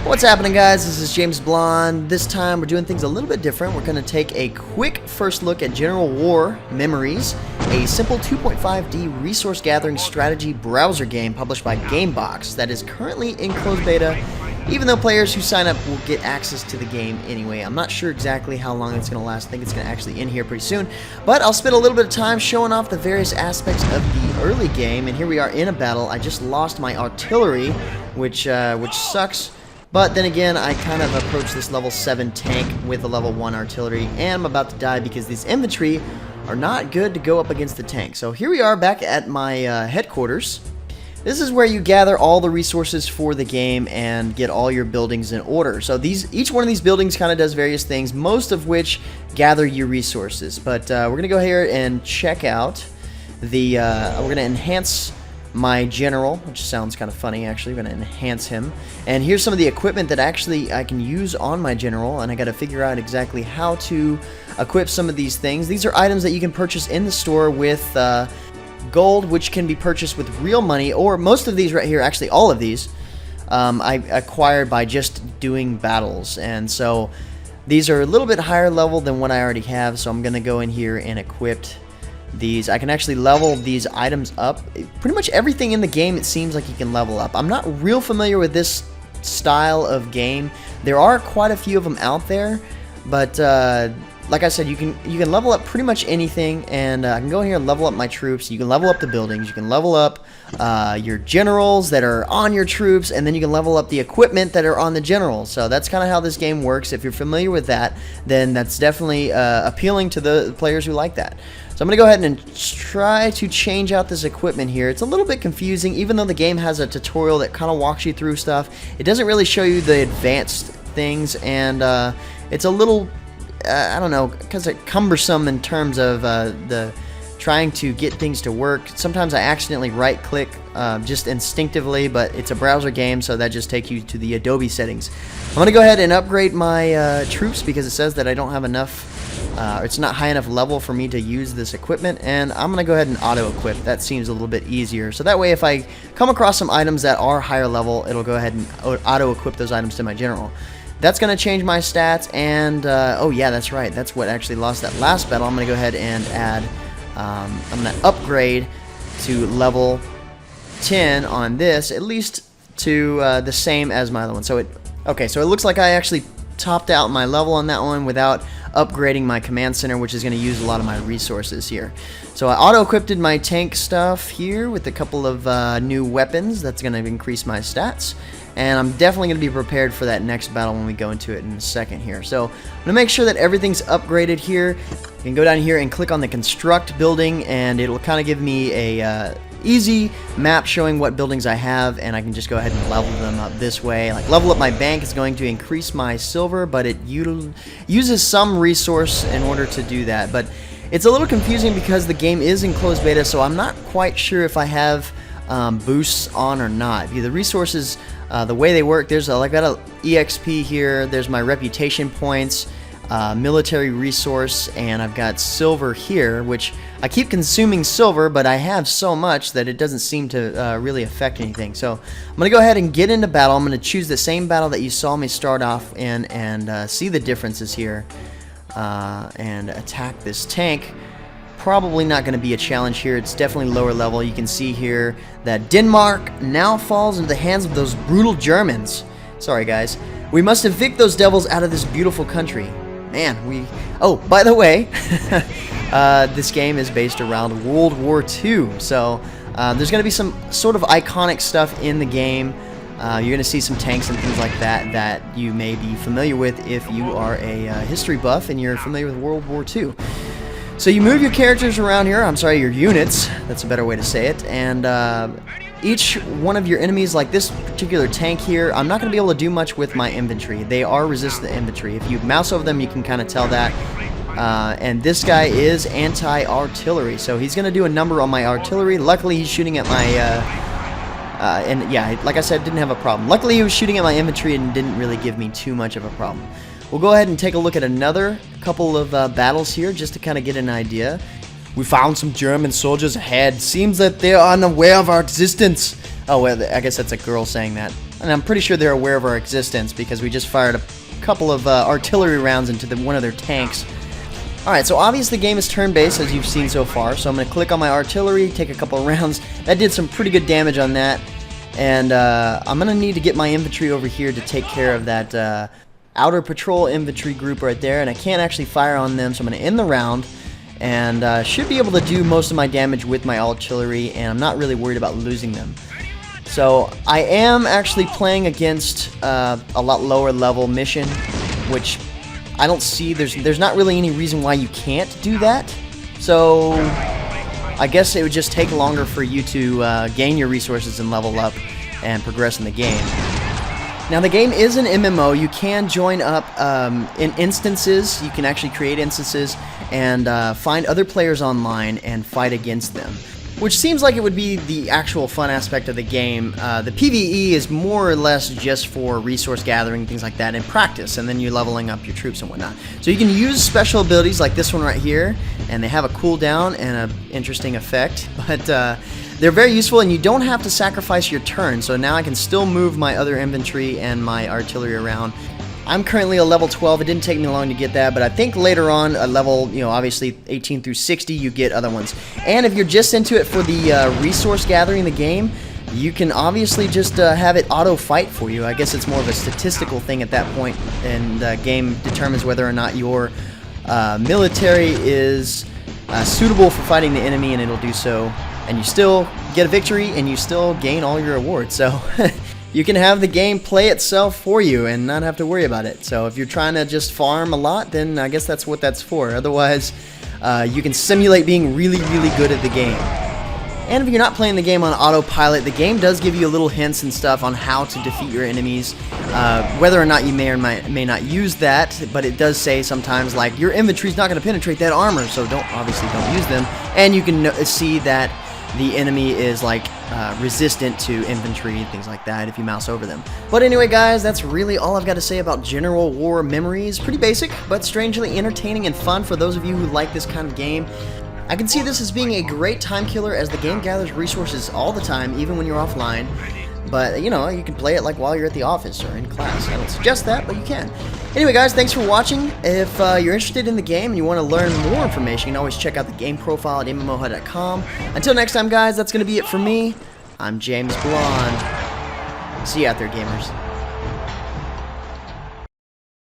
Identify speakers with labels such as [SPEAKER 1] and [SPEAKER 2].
[SPEAKER 1] What's happening, guys? This is James Blonde. This time we're doing things a little bit different. We're going to take a quick first look at General War Memories, a simple 2.5D resource gathering strategy browser game published by Gamebox that is currently in closed beta, even though players who sign up will get access to the game anyway. I'm not sure exactly how long it's going to last. I think it's going to actually end here pretty soon, but I'll spend a little bit of time showing off the various aspects of the early game, and here we are in a battle. I just lost my artillery, which sucks. But then again, I kind of approached this level 7 tank with a level 1 artillery, and I'm about to die because these infantry are not good to go up against the tank. So here we are back at my headquarters. This is where you gather all the resources for the game and get all your buildings in order. So each one of these buildings kind of does various things, most of which gather your resources. But we're going to go here and check out the... we're going to enhance my general, which sounds kind of funny actually. We're going to enhance him, and here's some of the equipment that actually I can use on my general, and I got to figure out exactly how to equip some of these things. These are items that you can purchase in the store with gold, which can be purchased with real money, or most of these right here, actually all of these, I acquired by just doing battles, and so these are a little bit higher level than what I already have, so I'm going to go in here and equip these. I can actually level these items up. Pretty much everything in the game, it seems like you can level up. I'm not real familiar with this style of game. There are quite a few of them out there, but like I said, you can level up pretty much anything, and I can go in here and level up my troops. You can level up the buildings. You can level up your generals that are on your troops, and then you can level up the equipment that are on the generals. So that's kind of how this game works. If you're familiar with that, then that's definitely appealing to the players who like that. So I'm going to go ahead and try to change out this equipment here. It's a little bit confusing, even though the game has a tutorial that kind of walks you through stuff. It doesn't really show you the advanced things, and it's a little, I don't know, because it's cumbersome in terms of the trying to get things to work. Sometimes I accidentally right-click just instinctively, but it's a browser game, so that just takes you to the Adobe settings. I'm going to go ahead and upgrade my troops because it says that I don't have enough. It's not high enough level for me to use this equipment, and I'm going to go ahead and auto-equip. That seems a little bit easier. So that way, if I come across some items that are higher level, it'll go ahead and auto-equip those items to my general. That's going to change my stats, and oh yeah, that's right. That's what actually lost that last battle. I'm going to go ahead and add, I'm going to upgrade to level 10 on this, at least to the same as my other one. So okay, so it looks like I actually topped out my level on that one without upgrading my command center, which is going to use a lot of my resources here. So I auto-equipped my tank stuff here with a couple of new weapons. That's going to increase my stats, and I'm definitely going to be prepared for that next battle when we go into it in a second here. So I'm going to make sure that everything's upgraded here. You can go down here and click on the construct building, and it'll kind of give me a easy map showing what buildings I have, and I can just go ahead and level them up this way. Like level up my bank is going to increase my silver, but it uses some resource in order to do that. But it's a little confusing because the game is in closed beta, so I'm not quite sure if I have boosts on or not. The resources, the way they work, I've got an EXP here, there's my reputation points, military resource, and I've got silver here, which I keep consuming silver, but I have so much that it doesn't seem to really affect anything. So I'm going to go ahead and get into battle. I'm going to choose the same battle that you saw me start off in and see the differences here and attack this tank. Probably not going to be a challenge here. It's definitely lower level. You can see here that Denmark now falls into the hands of those brutal Germans. Sorry, guys. We must evict those devils out of this beautiful country. Man, oh, by the way, this game is based around World War II, so there's going to be some sort of iconic stuff in the game. You're going to see some tanks and things like that that you may be familiar with if you are a history buff and you're familiar with World War II. So you move your characters around here, your units, that's a better way to say it, and each one of your enemies, like this particular tank here, I'm not going to be able to do much with my infantry. They are resistant infantry. If you mouse over them, you can kind of tell that. And this guy is anti-artillery, so he's going to do a number on my artillery. Luckily, he's shooting at my... and yeah, like I said, didn't have a problem. Luckily, he was shooting at my infantry and didn't really give me too much of a problem. we'll go ahead and take a look at another couple of battles here just to kind of get an idea. We found some German soldiers ahead. Seems that they are unaware of our existence. Oh, well, I guess that's a girl saying that. And I'm pretty sure they're aware of our existence because we just fired a couple of artillery rounds into one of their tanks. Alright, so obviously the game is turn-based as you've seen so far. So I'm going to click on my artillery, take a couple of rounds. That did some pretty good damage on that. And I'm going to need to get my infantry over here to take care of that outer patrol infantry group right there. And I can't actually fire on them, so I'm going to end the round. And should be able to do most of my damage with my artillery, and I'm not really worried about losing them. So I am actually playing against a lot lower level mission, which I don't see, there's not really any reason why you can't do that. So I guess it would just take longer for you to gain your resources and level up and progress in the game. Now the game is an MMO. You can join up in instances. You can actually create instances and find other players online and fight against them, which seems like it would be the actual fun aspect of the game. The PvE is more or less just for resource gathering, things like that, and practice, and then you're leveling up your troops and whatnot. So you can use special abilities like this one right here, and they have a cooldown and an interesting effect, but they're very useful, and you don't have to sacrifice your turn, so now I can still move my other infantry and my artillery around. I'm currently a level 12. It didn't take me long to get that, but I think later on, a level, obviously 18 through 60, you get other ones. And if you're just into it for the resource gathering in the game, you can obviously just have it auto-fight for you. I guess it's more of a statistical thing at that point, and the game determines whether or not your military is suitable for fighting the enemy, and it'll do so. And you still get a victory, and you still gain all your awards. So you can have the game play itself for you and not have to worry about it. So if you're trying to just farm a lot, then I guess that's what that's for. Otherwise, you can simulate being really, really good at the game. And if you're not playing the game on autopilot, the game does give you a little hints and stuff on how to defeat your enemies. Whether or not you may or may not use that, but it does say sometimes like your infantry's not going to penetrate that armor, so obviously don't use them. And you can see that the enemy is like resistant to infantry, things like that, if you mouse over them. But anyway, guys, that's really all I've got to say about General War Memories. Pretty basic, but strangely entertaining and fun for those of you who like this kind of game. I can see this as being a great time killer as the game gathers resources all the time, even when you're offline. But, you can play it like while you're at the office or in class. I don't suggest that, but you can. Anyway, guys, thanks for watching. If you're interested in the game and you want to learn more information, you can always check out the game profile at MMOHUD.com. Until next time, guys, that's going to be it for me. I'm James Blonde. See you out there, gamers.